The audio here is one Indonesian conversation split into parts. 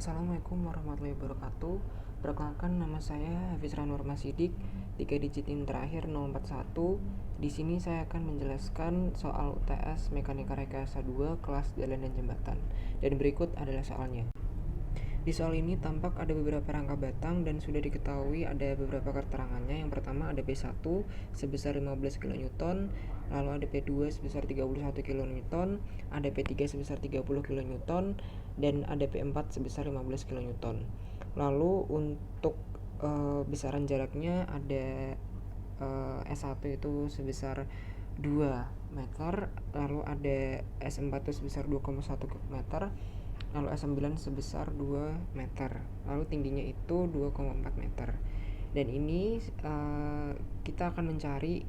Assalamualaikum warahmatullahi wabarakatuh. Perkenalkan, nama saya Hafiz Ranur Masidik, 3 digit NIM terakhir 041. Di sini saya akan menjelaskan soal UTS Mekanika Rekayasa 2 kelas Jalan dan Jembatan. Dan berikut adalah soalnya. Di soal ini tampak ada beberapa rangka batang dan sudah diketahui ada beberapa keterangannya. Yang pertama ada P1 sebesar 15 kN, lalu ada P2 sebesar 31 kN, ada P3 sebesar 30 kN, dan ada P4 sebesar 15 kN. Lalu untuk besaran jaraknya ada S1 itu sebesar 2 meter, lalu ada S4 itu sebesar 2,1 meter, lalu S9 sebesar 2 meter, lalu tingginya itu 2,4 meter. Dan ini kita akan mencari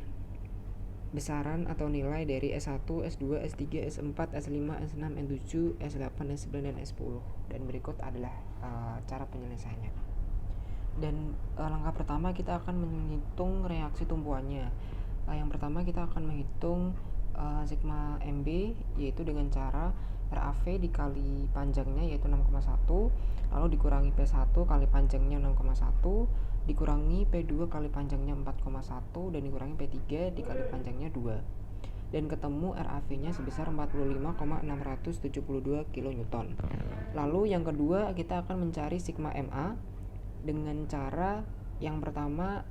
besaran atau nilai dari S1, S2, S3, S4, S5, S6, N7, S8, S9, dan S10. Dan berikut adalah cara penyelesaiannya. Dan langkah pertama kita akan menghitung reaksi tumpuannya. Yang pertama kita akan menghitung sigma MB, yaitu dengan cara RAV dikali panjangnya yaitu 6,1, lalu dikurangi P1 kali panjangnya 6,1, dikurangi P2 kali panjangnya 4,1, dan dikurangi P3 dikali panjangnya 2. Dan ketemu RAV-nya sebesar 45,672 kN. Lalu yang kedua kita akan mencari sigma MA dengan cara yang pertama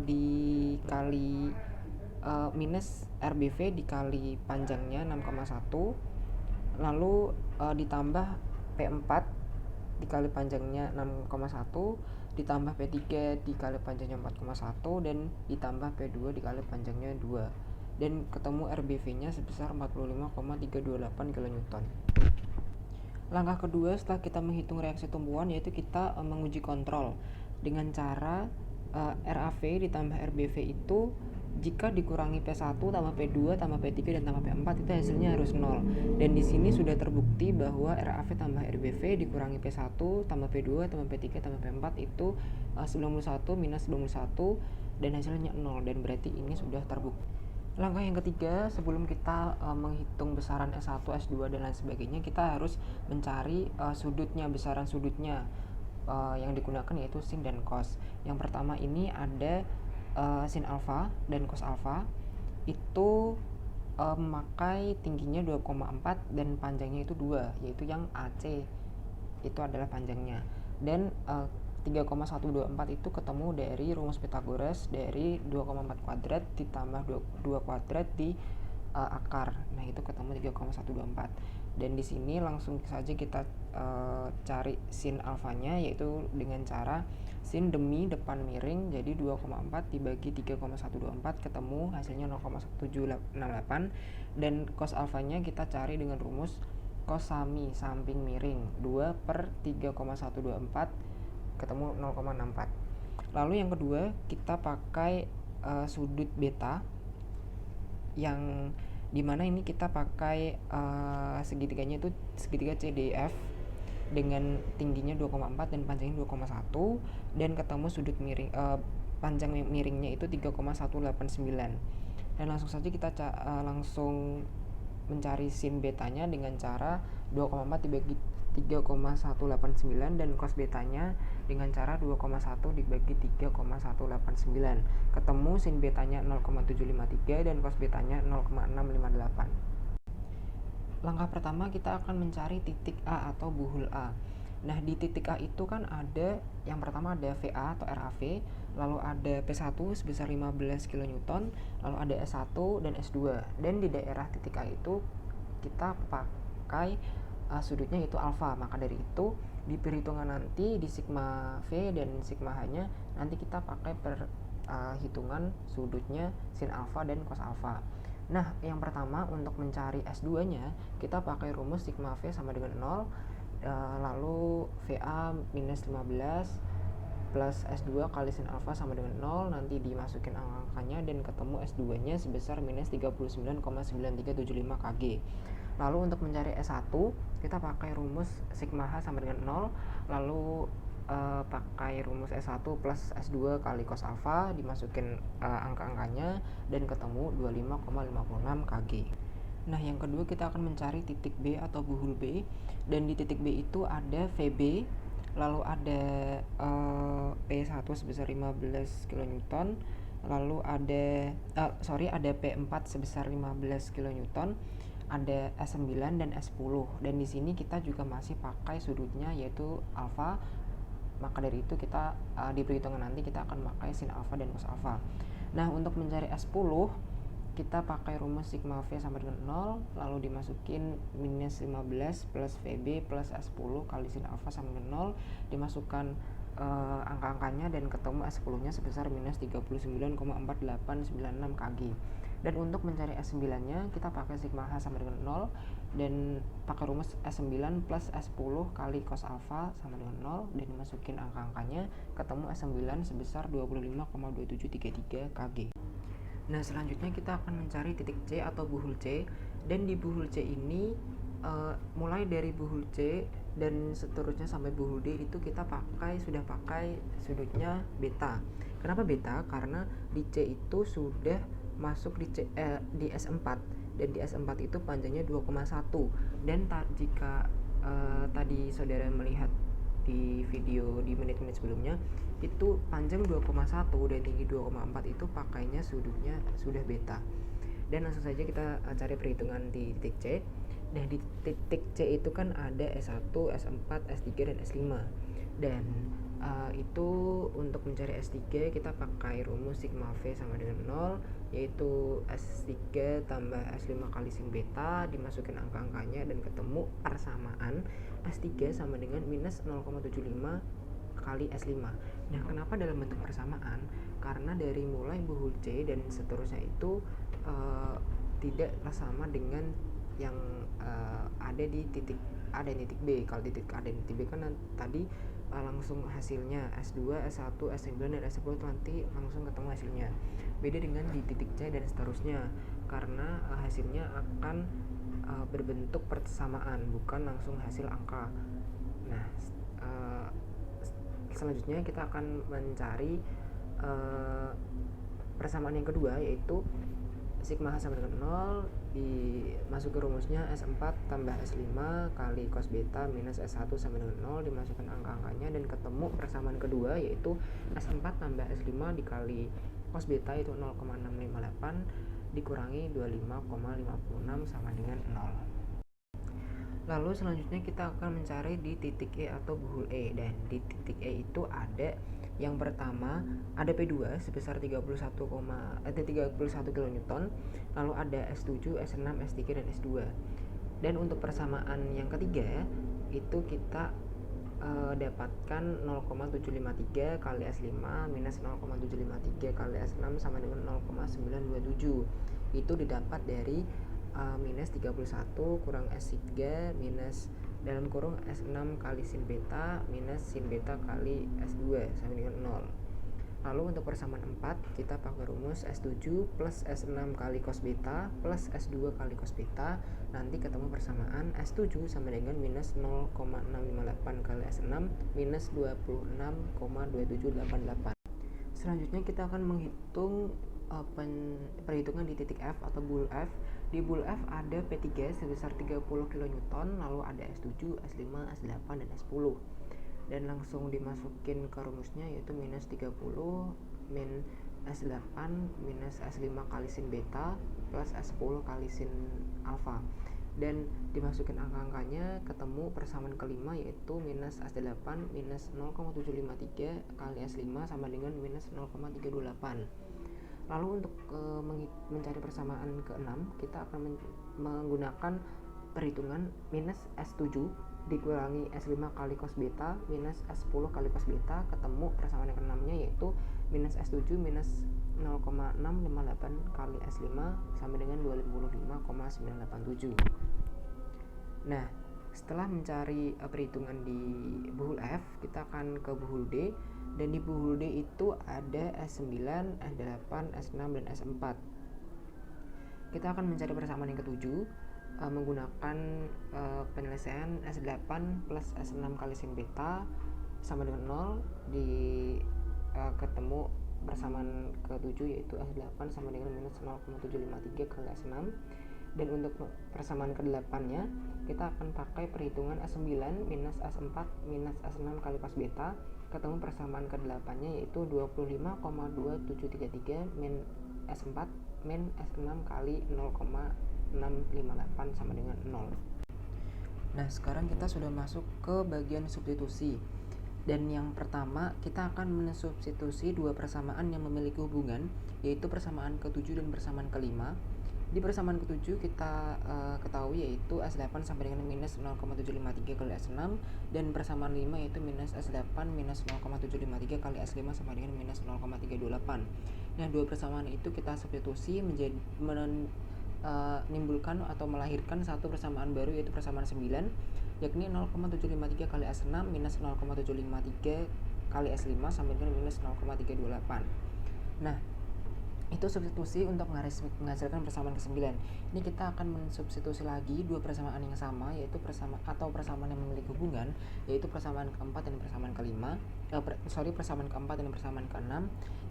dikali minus RBV dikali panjangnya 6,1, lalu ditambah P4 dikali panjangnya 6,1, ditambah P3 dikali panjangnya 4,1, dan ditambah P2 dikali panjangnya 2, dan ketemu RBV-nya sebesar 45,328 kN. Langkah kedua setelah kita menghitung reaksi tumpuan yaitu kita menguji kontrol dengan cara RAV ditambah RBV itu jika dikurangi P1 tambah P2 tambah P3 dan tambah P4 itu hasilnya harus 0. Dan di sini sudah terbukti bahwa RAV tambah RBV dikurangi P1 tambah P2 tambah P3 tambah P4 itu 91 minus 91, dan hasilnya 0, dan berarti ini sudah terbukti. Langkah yang ketiga, sebelum kita menghitung besaran S1, S2, dan lain sebagainya, kita harus mencari sudutnya, besaran sudutnya yang digunakan yaitu sin dan cos. Yang pertama ini ada sin alfa dan cos alfa itu memakai tingginya 2,4 dan panjangnya itu 2, yaitu yang AC itu adalah panjangnya. Dan 3,124 itu ketemu dari rumus Pythagoras dari 2,4 kuadrat ditambah 2 kuadrat di akar. Nah, itu ketemu 3,124. Dan di sini langsung saja kita cari sin alfanya, yaitu dengan cara sin demi depan miring, jadi 2,4 dibagi 3,124 ketemu hasilnya 0,1768. Dan cos alfanya kita cari dengan rumus cos sami samping miring 2 per 3,124 ketemu 0,64. Lalu yang kedua kita pakai sudut beta, yang dimana ini kita pakai segitiganya itu segitiga CDF dengan tingginya 2,4 dan panjangnya 2,1, dan ketemu sudut miring panjang miringnya itu 3,189. Dan langsung saja kita langsung mencari sin betanya dengan cara 2,4 dibagi 3,189 dan cos betanya dengan cara 2,1 dibagi 3,189. Ketemu sin betanya 0,753 dan cos betanya 0,658. Langkah pertama kita akan mencari titik A atau buhul A. Nah, di titik A itu kan ada yang pertama ada VA atau RAV, lalu ada P1 sebesar 15 kN, lalu ada S1 dan S2. Dan di daerah titik A itu kita pakai sudutnya yaitu alfa. Maka dari itu di perhitungan nanti di sigma V dan sigma H-nya nanti kita pakai perhitungan sudutnya sin alfa dan cos alfa. Nah, yang pertama untuk mencari S2-nya kita pakai rumus sigma V sama dengan 0, lalu VA minus 15 plus S2 kali sin alfa sama dengan 0, nanti dimasukin angkanya dan ketemu S2-nya sebesar minus 39,9375 kg. Lalu untuk mencari S1 kita pakai rumus sigma H sama dengan 0, lalu pakai rumus S1 plus S2 kali cos alfa, dimasukin angka-angkanya dan ketemu 25,56 kg. Nah, yang kedua kita akan mencari titik B atau buhul B, dan di titik B itu ada VB, lalu ada P1 sebesar 15 kN, lalu ada P4 sebesar 15 kN, ada S9 dan S10. Dan di sini kita juga masih pakai sudutnya yaitu alfa. Maka dari itu kita di perhitungan nanti kita akan pakai sin alfa dan cos alfa. Nah, untuk mencari S10 kita pakai rumus sigma V sama dengan 0, lalu dimasukin minus 15 plus VB plus S10 kali sin alfa sama dengan 0, dimasukkan angka-angkanya dan ketemu S10 nya sebesar minus 39,4896 kg. Dan untuk mencari S9 nya kita pakai sigma H sama dengan 0 dan pakai rumus S9 plus S10 kali cos alfa sama dengan 0 dan dimasukin angka-angkanya, ketemu S9 sebesar 25,2733 kg. Nah, selanjutnya kita akan mencari titik C atau buhul C, dan di buhul C ini mulai dari buhul C dan seterusnya sampai buhul D itu kita sudah pakai sudutnya beta. Kenapa beta? Karena di C itu sudah masuk di S4, dan di S4 itu panjangnya 2,1, dan jika tadi saudara melihat di video di menit-menit sebelumnya itu panjang 2,1 dan tinggi 2,4 itu pakainya sudutnya sudah beta. Dan langsung saja kita cari perhitungan di titik C. Nah, di titik C itu kan ada S1, S4, S3 dan S5. Dan itu untuk mencari S3 kita pakai rumus sigma V sama dengan 0, yaitu S3 tambah S5 kali sin beta, dimasukin angka-angkanya dan ketemu persamaan S3 sama dengan minus 0,75 kali S5. Nah, kenapa dalam bentuk persamaan? Karena dari mulai buhul C dan seterusnya itu tidak sama dengan yang ada di titik A dan titik B. Kalau titik A dan titik B kan tadi langsung hasilnya S2, S1, S9 dan S10 nanti langsung ketemu hasilnya. Beda dengan di titik C dan seterusnya, karena hasilnya akan berbentuk persamaan, bukan langsung hasil angka. Nah, selanjutnya kita akan mencari persamaan yang kedua, yaitu sigma H sama dengan 0, dimasuk ke rumusnya S4 tambah S5 kali cos beta minus S1 sama dengan 0, dimasukkan angka-angkanya dan ketemu persamaan kedua, yaitu S4 tambah S5 dikali cos beta itu 0,658 dikurangi 25,56 sama dengan 0. Lalu selanjutnya kita akan mencari di titik E atau buhul E, dan di titik E itu ada yang pertama ada P2 sebesar 31 kN, lalu ada S7, S6, S3 dan S2. Dan untuk persamaan yang ketiga itu kita dapatkan 0,753 kali S5 minus 0,753 kali S6 sama dengan 0,927. Itu didapat dari minus 31 kurang S3 minus dalam kurung S6 kali sin beta minus sin beta kali S2 sama dengan 0. Lalu untuk persamaan 4 kita pakai rumus S7 plus S6 kali cos beta plus S2 kali cos beta, nanti ketemu persamaan S7 sama dengan minus 0,658 kali S6 minus 26,2788. Selanjutnya kita akan menghitung perhitungan di titik F atau buhul F. Di buhul F ada P3 sebesar 30 kN, lalu ada S7, S5, S8 dan S10. Dan langsung dimasukin ke rumusnya, yaitu minus 30 min S8 minus S5 kali sin beta plus S10 kali sin alfa, dan dimasukin angka-angkanya, ketemu persamaan kelima, yaitu minus S8 minus 0,753 kali S5 sama dengan minus 0,328. Lalu untuk mencari persamaan ke-6 kita akan menggunakan perhitungan minus S7 dikurangi S5 kali cos beta minus S10 kali cos beta, ketemu persamaan yang ke-6 nya yaitu minus S7 minus 0,658 kali S5 sama dengan 25,987. Nah, setelah mencari perhitungan di buhul F, kita akan ke buhul D, dan di buhul D itu ada S9, S8, S6 dan S4. Kita akan mencari persamaan yang ketujuh menggunakan penyelesaian S8 plus S6 kali sin beta sama dengan 0, ketemu persamaan ke-7 yaitu S8 sama dengan minus 0,753 kali S6, Dan untuk persamaan ke-8 nya kita akan pakai perhitungan S9 minus S4 minus S6 kali cos beta, ketemu persamaan ke-8 nya yaitu 25,2733 min S4 min S6 kali 0,658 sama dengan 0. Nah, sekarang kita sudah masuk ke bagian substitusi. Dan yang pertama, kita akan mensubstitusi dua persamaan yang memiliki hubungan, yaitu persamaan ke-7 dan persamaan ke-5. Di persamaan ke-7 kita ketahui yaitu S8 sama dengan minus 0,753 kali S6, dan persamaan 5 yaitu minus S8 minus 0,753 kali S5 sama dengan minus 0,328. Nah, dua persamaan itu kita substitusi menjadi menimbulkan atau melahirkan satu persamaan baru, yaitu persamaan 9, yakni 0,753 kali S6 minus 0,753 kali S5 sama dengan minus 0,328. Nah, itu substitusi untuk menghasilkan persamaan ke-9. Ini kita akan mensubstitusi lagi dua persamaan yang sama, yaitu persamaan yang memiliki hubungan, yaitu persamaan ke-4 dan persamaan ke-5. Persamaan ke-4 dan persamaan ke-6,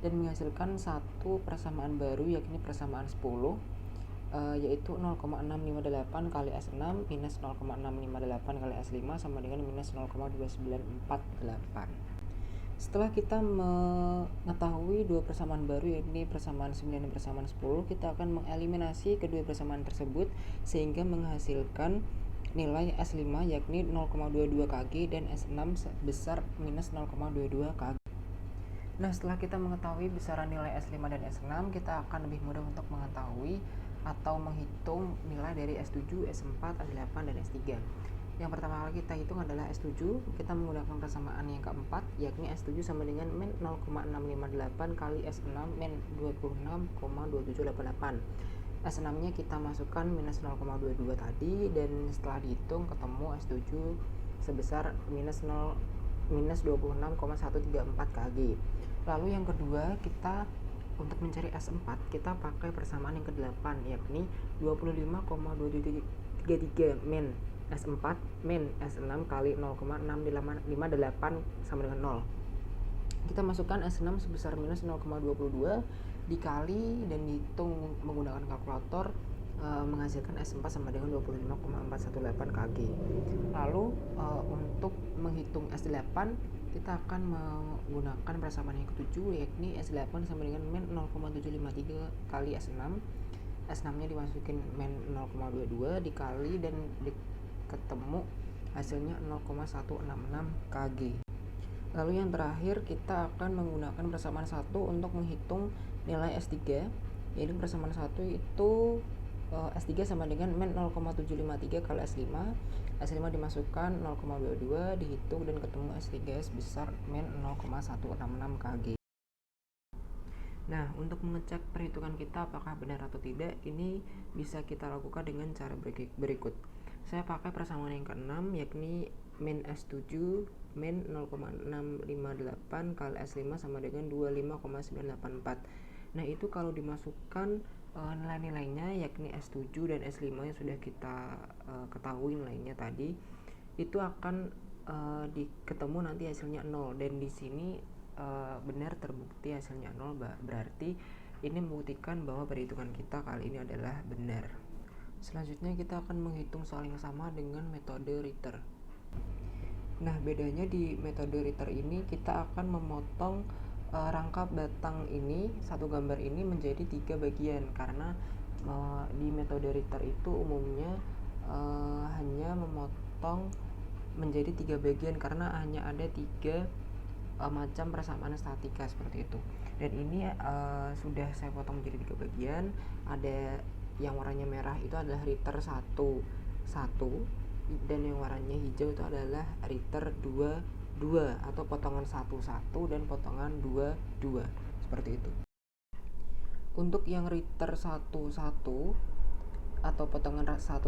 dan menghasilkan satu persamaan baru, yakni persamaan 10, yaitu 0,658 kali S6 minus 0,658 kali S5 sama dengan minus 0,2948. Setelah kita mengetahui dua persamaan baru, yakni persamaan 9 dan persamaan 10, kita akan mengeliminasi kedua persamaan tersebut sehingga menghasilkan nilai S5 yakni 0,22 kg dan S6 sebesar minus 0,22 kg. Nah, setelah kita mengetahui besaran nilai S5 dan S6, kita akan lebih mudah untuk mengetahui atau menghitung nilai dari S7, S4, S8, dan S3. Yang pertama kali kita hitung adalah S7. Kita menggunakan persamaan yang keempat, yakni S7 sama dengan min 0,658 kali S6 min 26,2788. S6 nya kita masukkan minus 0,22 tadi, dan setelah dihitung ketemu S7 sebesar minus 26,134 kg. Lalu yang kedua, kita untuk mencari S4 kita pakai persamaan yang ke-8, yakni 25,233 min S4 min S6 kali 0,658 sama dengan 0. Kita masukkan S6 sebesar minus 0,22 dikali dan dihitung menggunakan kalkulator, menghasilkan S4 sama dengan 25,418 kg. Lalu untuk menghitung S8 kita akan menggunakan persamaan yang ke-7, yakni S8 sama dengan min 0,753 kali S6. S6 nya dimasukin min 0,22 dikali dan ketemu hasilnya 0,166 kg. Lalu yang terakhir kita akan menggunakan persamaan 1 untuk menghitung nilai S3, yaitu persamaan 1 itu S3 sama dengan min 0,753 kali S5. S5 dimasukkan 0,22 dihitung dan ketemu S3 sebesar min 0,166 kg. Nah, untuk mengecek perhitungan kita apakah benar atau tidak, ini bisa kita lakukan dengan cara berikut. Saya pakai persamaan yang ke-6, yakni min S7 min 0,658 kali S5 sama dengan 25,984. Nah, itu kalau dimasukkan nilai-nilainya, yakni S7 dan S5 yang sudah kita ketahui nilainya tadi, itu akan ketemu nanti hasilnya 0, dan di sini benar terbukti hasilnya 0, berarti ini membuktikan bahwa perhitungan kita kali ini adalah benar. Selanjutnya kita akan menghitung soal yang sama dengan metode Ritter. Nah, bedanya di metode Ritter ini kita akan memotong rangkap batang ini, satu gambar ini menjadi 3 bagian, karena di metode Ritter itu umumnya hanya memotong menjadi 3 bagian karena hanya ada 3 macam persamaan statika seperti itu. Dan ini sudah saya potong menjadi 3 bagian. Ada yang warnanya merah itu adalah Ritter 1, dan yang warnanya hijau itu adalah Ritter 2 atau potongan 1 dan potongan 2 seperti itu. Untuk yang Ritter 1 atau potongan 1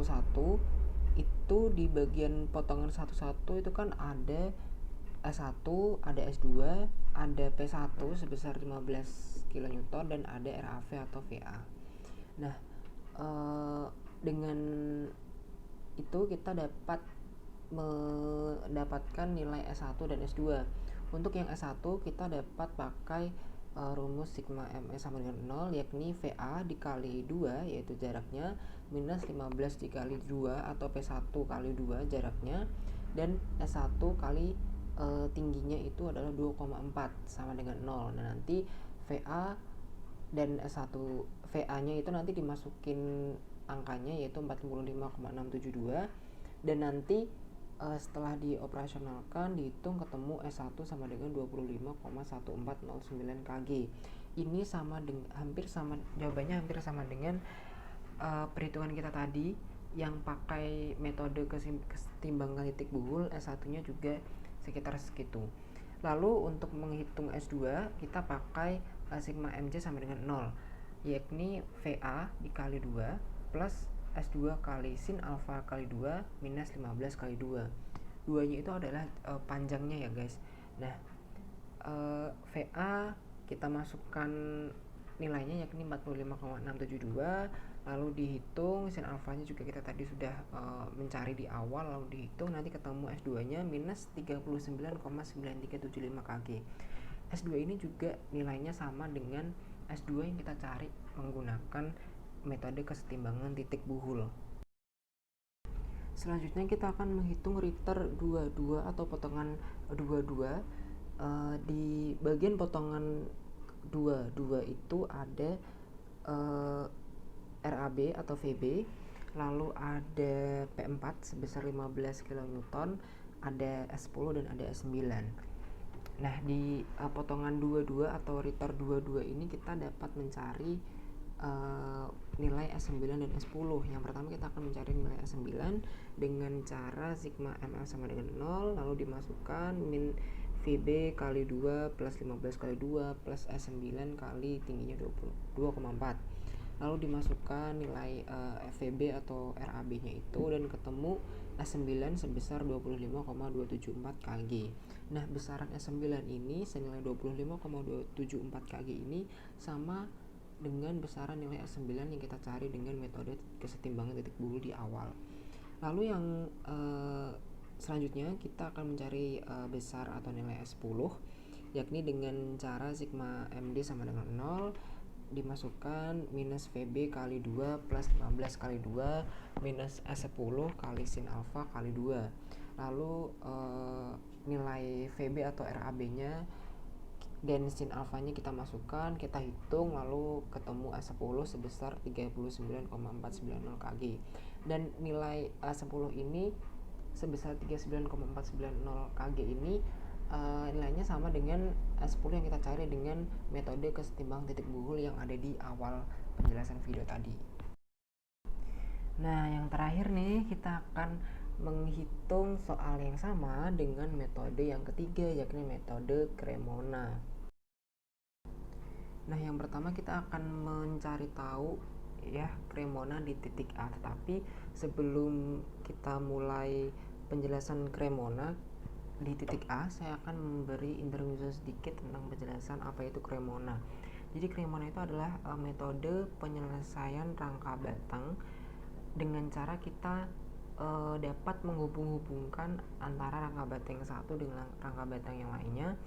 itu di bagian potongan 1 itu kan ada S1, ada S2, ada P1 sebesar 15 kN dan ada RAV atau VA. Nah, dengan itu kita dapat mendapatkan nilai S1 dan S2. Untuk yang S1 kita dapat pakai rumus sigma ms sama dengan 0, yakni VA dikali 2 yaitu jaraknya minus 15 dikali 2 atau P1 kali 2 jaraknya, dan S1 kali tingginya itu adalah 2,4 sama dengan 0. Nah nanti VA dan S1 VA-nya itu nanti dimasukin angkanya yaitu 45,672, dan nanti setelah dioperasionalkan dihitung ketemu S1 sama dengan 25,1409 kg. Ini sama dengan jawabannya hampir sama dengan perhitungan kita tadi yang pakai metode kesetimbangan titik buhul. S1-nya juga sekitar segitu. Lalu untuk menghitung S2 kita pakai sigma mj sama dengan 0, yakni VA dikali 2 plus S2 kali sin alfa kali 2 minus 15 kali 2. 2 nya itu adalah panjangnya ya guys. Nah VA kita masukkan nilainya yakni 45,672, lalu dihitung sin alfanya juga kita tadi sudah mencari di awal, lalu dihitung nanti ketemu S2 nya minus 39,9375 kg. S2 ini juga nilainya sama dengan S2 yang kita cari menggunakan metode kesetimbangan titik buhul. Selanjutnya kita akan menghitung Richter 22 atau potongan 22. Di bagian potongan 22 itu ada RAB atau VB, lalu ada P4 sebesar 15 kN, ada S10 dan ada S9. Nah di potongan 22 atau Richter 22 ini kita dapat mencari nilai S9 dan S10. Yang pertama kita akan mencari nilai S9 dengan cara sigma ml sama dengan 0, lalu dimasukkan min VB kali 2 plus 15 kali 2 plus S9 kali tingginya 2,4, lalu dimasukkan nilai FVB atau RAB nya itu dan ketemu S9 sebesar 25,274 kg. Nah besaran S9 ini senilai 25,274 kg ini sama dengan besaran nilai S9 yang kita cari dengan metode kesetimbangan titik buhul di awal. Lalu yang selanjutnya kita akan mencari besar atau nilai S10, yakni dengan cara sigma MD sama dengan 0, dimasukkan minus VB kali 2 plus 15 kali 2 minus S10 kali sin alfa kali 2. Lalu nilai VB atau RAB nya dan sin alfanya kita masukkan, kita hitung, lalu ketemu S10 sebesar 39,490 kg, dan nilai S10 ini sebesar 39,490 kg ini nilainya sama dengan S10 yang kita cari dengan metode kesetimbangan titik buhul yang ada di awal penjelasan video tadi. Nah yang terakhir nih kita akan menghitung soal yang sama dengan metode yang ketiga, yakni metode Cremona. Nah yang pertama kita akan mencari tahu ya Cremona di titik A, tetapi sebelum kita mulai penjelasan Cremona di titik A, saya akan memberi intermezzo sedikit tentang penjelasan apa itu Cremona. Jadi Cremona itu adalah metode penyelesaian rangka batang dengan cara kita dapat menghubung-hubungkan antara rangka batang yang satu dengan rangka batang yang lainnya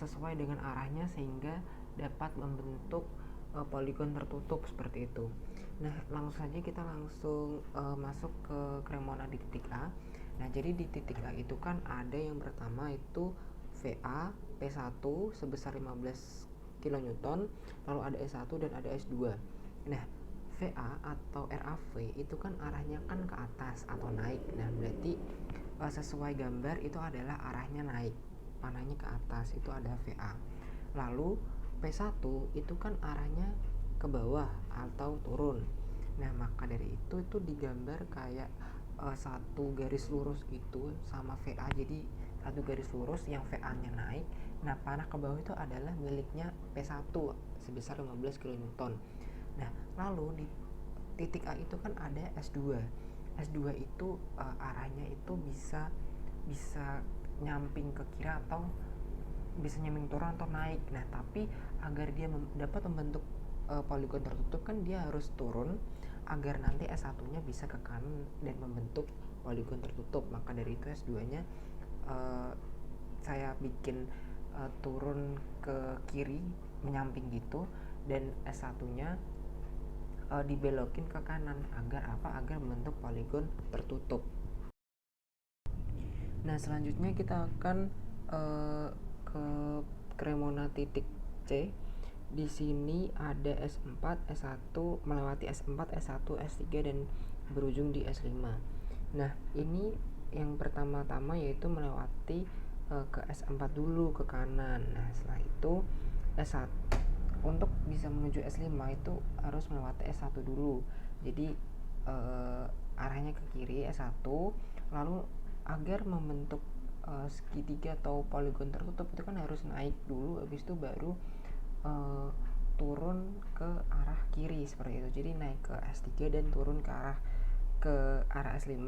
sesuai dengan arahnya sehingga dapat membentuk poligon tertutup seperti itu. Nah langsung saja kita masuk ke Cremona di titik A. Nah jadi di titik A itu kan ada yang pertama itu VA P1 sebesar 15 kN, lalu ada S1 dan ada S2. Nah VA atau RAV itu kan arahnya kan ke atas atau naik. Nah berarti sesuai gambar itu adalah arahnya naik, panahnya ke atas, itu ada VA. Lalu P1 itu kan arahnya ke bawah atau turun. Nah maka dari itu digambar kayak satu garis lurus itu sama VA, jadi satu garis lurus yang VA nya naik. Nah panah ke bawah itu adalah miliknya P1 sebesar 15 kN. Nah lalu di titik A itu kan ada S2. S2 itu arahnya itu bisa nyamping ke kiri atau bisa nyamping turun atau naik. Nah tapi agar dia dapat membentuk poligon tertutup kan dia harus turun agar nanti S1 nya bisa ke kanan dan membentuk poligon tertutup. Maka dari itu S2 nya saya bikin turun ke kiri menyamping gitu, dan S1 nya dibelokin ke kanan agar membentuk poligon tertutup. Nah, selanjutnya kita akan ke Cremona titik C. Di sini ada S4, S1, melewati S4, S1, S3 dan berujung di S5. Nah, ini yang pertama-tama yaitu melewati ke S4 dulu ke kanan. Nah, setelah itu S1 untuk bisa menuju S5 itu harus melewati S1 dulu. Jadi arahnya ke kiri S1, lalu agar membentuk segitiga atau poligon tertutup itu kan harus naik dulu, habis itu baru turun ke arah kiri seperti itu. Jadi naik ke S3 dan turun ke arah S5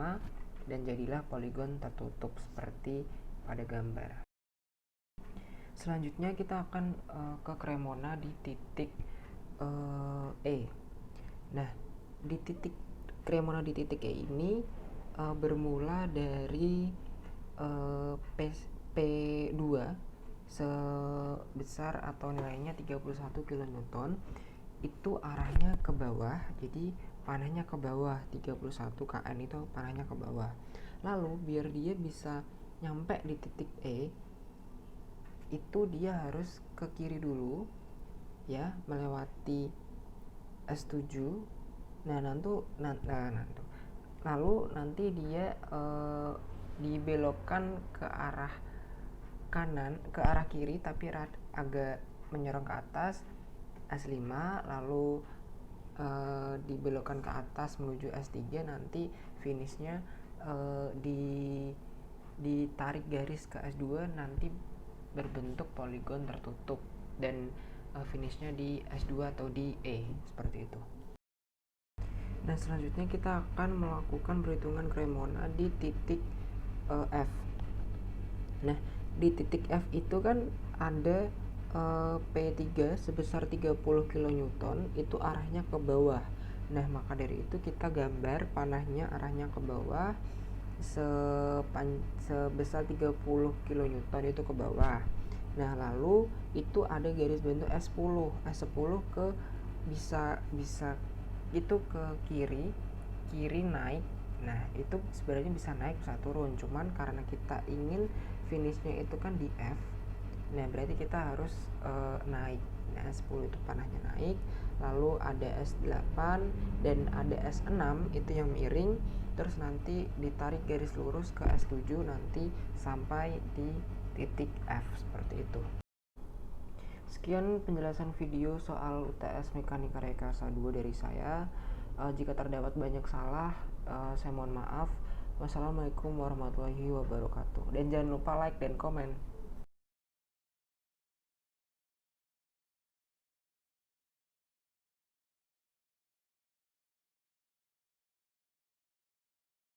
dan jadilah poligon tertutup seperti pada gambar. Selanjutnya kita akan ke Cremona di titik E. Nah, di titik Cremona di titik E ini bermula dari P2 sebesar atau nilainya 31 kN, itu arahnya ke bawah, jadi panahnya ke bawah. 31 kN itu panahnya ke bawah. Lalu biar dia bisa nyampe di titik E, itu dia harus ke kiri dulu ya, melewati S7. Lalu nanti dia dibelokkan ke arah kanan, ke arah kiri tapi agak menyerong ke atas S5, lalu dibelokkan ke atas menuju S3. Nanti finishnya ditarik garis ke S2, nanti berbentuk poligon tertutup dan finishnya di S2 atau di E seperti itu. Nah, selanjutnya kita akan melakukan perhitungan Cremona di titik F. Nah, di titik F itu kan ada P3 sebesar 30 kN, itu arahnya ke bawah. Nah, maka dari itu kita gambar panahnya arahnya ke bawah sebesar 30 kN itu ke bawah. Nah, lalu itu ada garis bentuk S10 ke bisa itu ke kiri naik. Nah, itu sebenarnya bisa naik bisa turun, cuman karena kita ingin finishnya itu kan di F, nah berarti kita harus naik. Nah, S10 itu panahnya naik, lalu ada S8 dan ada S6 itu yang miring, terus nanti ditarik garis lurus ke S7 nanti sampai di titik F seperti itu. Sekian penjelasan video soal UTS Mekanika Rekayasa 2 dari saya. Jika terdapat banyak salah, saya mohon maaf. Wassalamualaikum warahmatullahi wabarakatuh. Dan jangan lupa like dan komen.